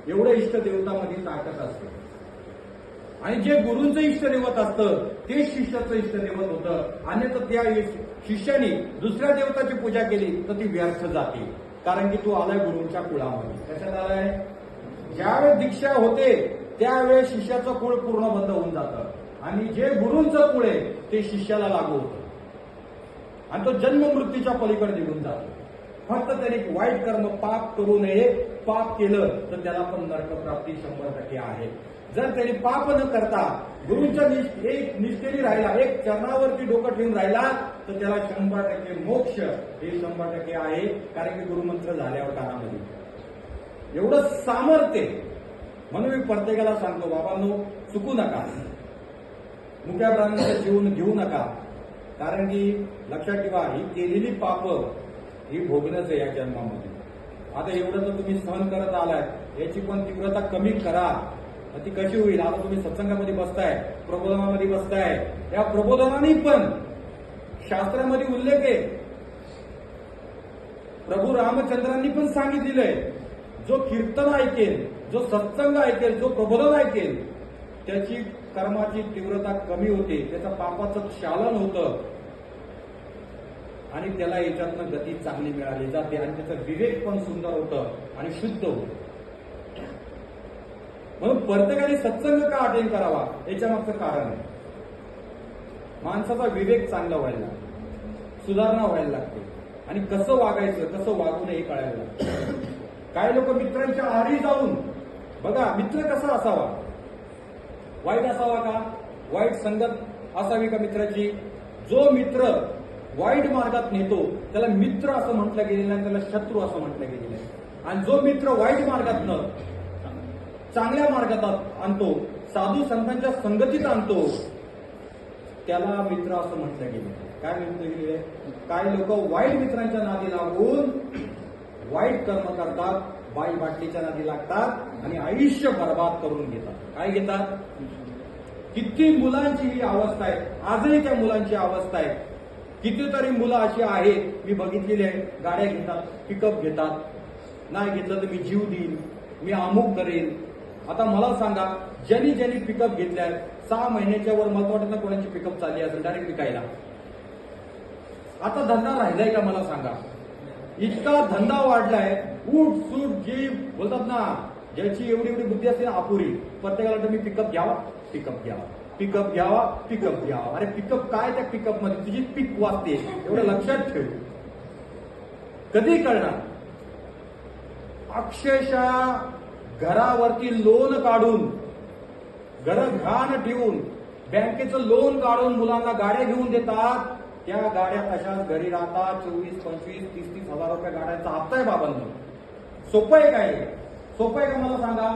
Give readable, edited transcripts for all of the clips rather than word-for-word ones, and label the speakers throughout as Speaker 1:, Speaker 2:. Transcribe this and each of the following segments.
Speaker 1: एवढं इष्टदेवतामध्ये ताकद असते. आणि जे गुरूंचं इष्टदैवत असतं ते शिष्याचं इष्टदैवत होतं. अन्यथा त्या शिष्याने दुसऱ्या देवताची पूजा केली तर ती व्यर्थ जाते. कारण की तू आलाय गुरूंच्या कुळामध्ये. कशात आलाय? ज्यावेळेस दीक्षा होते त्यावेळेस शिष्याचं कुळ पूर्ण बंद होऊन जातं आणि जे गुरूंचं कुळ आहे ते शिष्याला लागू होतं आणि तो जन्म मृत्यूच्या पलीकडे निघून जातो. फक्त त्याने वाईट कर्म पाप करू नये. पाप केलं तर त्याला पण नरकप्राप्ती 100% आहे. जर त्याने पाप न करता गुरूंच्या एक निष्ठेने राहिला, एक चरणावरती डोकं ठेवून राहिला तर त्याला 100% मोक्ष हे 100% आहे. कारण की गुरुमंत्र झाल्यावर कानामध्ये एवढं सामर्थ्य. म्हणून मी प्रत्येकाला सांगतो, बाबांनो चुकू नका, मुक्या प्राण्याचं जीवन घेऊ नका. कारण की लक्षात ठेवा, ही केलेली पाप ही भोगणंच आहे या जन्मामध्ये. आता एवढं तर तुम्ही सहन करत आलात, याची पण तीव्रता कमी करा. ती कशी होईल? आता तुम्ही सत्संगामध्ये बसताय, प्रबोधनामध्ये बसताय. या प्रबोधनाने पण शास्त्रामध्ये उल्लेख आहे. प्रभू रामचंद्रांनी पण सांगितलेलं आहे, जो कीर्तन ऐकेल, जो सत्संग ऐकेल, जो प्रबोधन ऐकेल त्याची कर्माची तीव्रता कमी होते, त्याचा पापाचं क्षालन होतं आणि त्याला याच्यातनं गती चांगली मिळाली जाते आणि त्याचं विवेक पण सुंदर होतं आणि शुद्ध होतं. म्हणून प्रत्येकाने सत्संग का अटेंड करावा याच्या मागचं कारण आहे. माणसाचा विवेक चांगला व्हायला, सुधारणा व्हायला लागते आणि कसं वागायचं, कसं वागू नये हे कळायला लागतं. काही लोक मित्रांच्या आहारी जाऊन बघा, मित्र कसा असावा? वाईट असावा का? वाईट संगत असावी का मित्राची? जो मित्र वाईट मार्गात नेतो त्याला मित्र असं म्हटलं गेलेलं आहे, त्याला शत्रू असं म्हटलं गेलेलं आहे. आणि जो मित्र वाईट मार्गातनं चांगल्या मार्गात आणतो, साधू संतांच्या संगतीत आणतो, त्याला मित्र असं म्हटलं गेलं. काय म्हटलं गेलेलं आहे? काही लोक वाईट मित्रांच्या नादी लागून वाईट कर्म करतात, बाई बाटलीच्या नादी लागतात आणि आयुष्य बर्बाद करून घेतात. काय घेतात? किती मुलांची ही अवस्था आहे, आजही त्या मुलांची अवस्था आहे. कितीतरी मुलं अशी आहेत, मी बघितलेली आहे, गाड्या घेतात, पिकअप घेतात, नाही घेतलं तर मी जीव देईन, मी अमुक करेन. आता मला सांगा, ज्यांनी ज्यांनी पिकअप घेतल्यात 6 महिन्याच्या वर मला वाटत ना कोणाची पिकअप चालली असेल डायरेक्ट विकायला. आता धंदा राहिलाय का मला सांगा? इतका धंदा वाढलाय, उठ सूट जी बोलतात ना, ज्याची एवढी एवढी बुद्धी असते ना अपुरी, प्रत्येकाला तुम्ही पिकअप घ्यावा, पिकअप घ्यावा, पिकअप घ्यावा, पिकअप घ्यावा. अरे पिकअप काय? त्या पिकअप मध्ये तुझी पीक वाचते, एवढं लक्षात ठेव. कधी कळणार? अक्षरशः घरावरती लोन काढून, घर घाण ठेवून, बँकेचं लोन काढून मुलांना गाड्या घेऊन देतात. त्या गाड्या तशाच घरी राहतात. 24, 25, 30 हजार रुपये गाड्यांचा हप्ता आहे बाबांना. सोपं आहे काय? सोपं आहे का मला सांगा?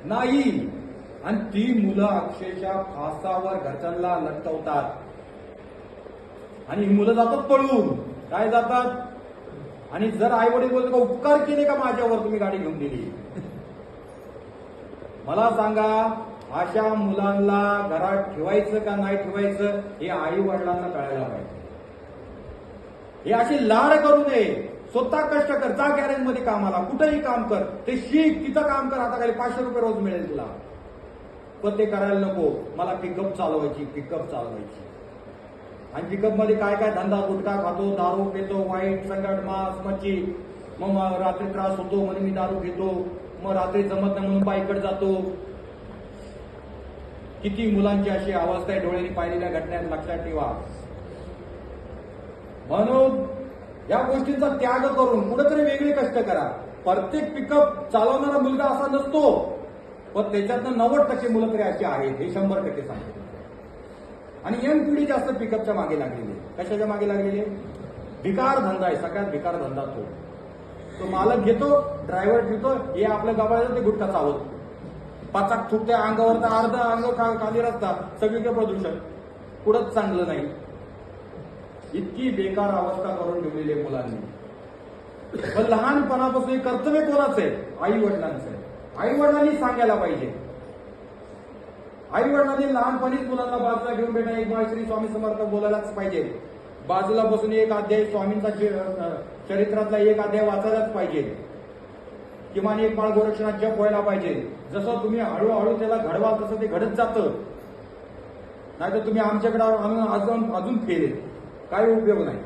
Speaker 1: नाही. आणि ती मुलं अक्षरशः फासावर घरच्यांना लटकवतात आणि ही मुलं जातात पळून. काय जातात? आणि जर आई वडील बोलतो का उपकार केले का माझ्यावर, तुम्ही गाडी घेऊन दिली? मला सांगा, अशा मुलांना घरात ठेवायचं का नाही ठेवायचं हे आई वडिलांना कळायला पाहिजे. हे असे लाड करू नये. स्वतः कष्ट कर, जा गॅरेज मध्ये कामाला, कुठेही काम कर, ते शिक, तिथं काम कर. आता खाली 500 रुपये रोज मिळेल तुला. पण ते करायला नको, मला पिकअप चालवायची, पिकअप चालवायची. आणि पिकअप मध्ये काय काय धंदा, गुटखा खातो, दारू पितो, वाईट संकट, मांस मच्छी. मग रात्री त्रास होतो म्हणून मी दारू घेतो, मग रात्री जमत नाही म्हणून बाईकडे जातो. किती मुलांची अशी अवस्था आहे, डोळ्यांनी पाहिलेल्या घटना लक्षात ठेवा. म्हणून या गोष्टींचा त्याग करून कुठेतरी वेगळे कष्ट करा. प्रत्येक पिकअप चालवणारा मुलगा असा नसतो, पण त्याच्यातनं 90% मुलं तरी अशी आहेत, हे 100% सांगतो. आणि यंग पिढी जास्त पिकअपच्या मागे लागलेली आहे. कशाच्या मागे लागलेली आहे? भिकार धंदा आहे, सगळ्यात भिकार धंदा तो मालक घेतो, ड्रायव्हर घेतो, हे आपल्या गावाला ते गुटखा चावत, पाचाक थुकते अंगावर, तर अर्ध अंग खाली रस्ता, सगळीकडे प्रदूषण, पुढंच चांगलं नाही. इतकी बेकार अवस्था करून ठेवलेली आहे मुलांनी. पण लहानपणापासून कर्तव्य कोणाचं आहे? आई वडिलांचं आहे. आई वडिलांनी सांगायला पाहिजे. आई वडिलांनी लहानपणीच मुलांना बाजूला घेऊन बेटा एक वेळा श्री स्वामी समर्थ बोलायलाच पाहिजे. बाजूला बसून एक अध्याय स्वामींचा चरित्रातला एक अध्याय वाचायलाच पाहिजे. किमान एक माळ गोरक्षनाथ जप व्हायला पाहिजे. जसं तुम्ही हळूहळू त्याला घडवाल तसं ते घडत जातं. नाहीतर तुम्ही आमच्याकडे आणून अजून फेरे काही उपयोग नाही.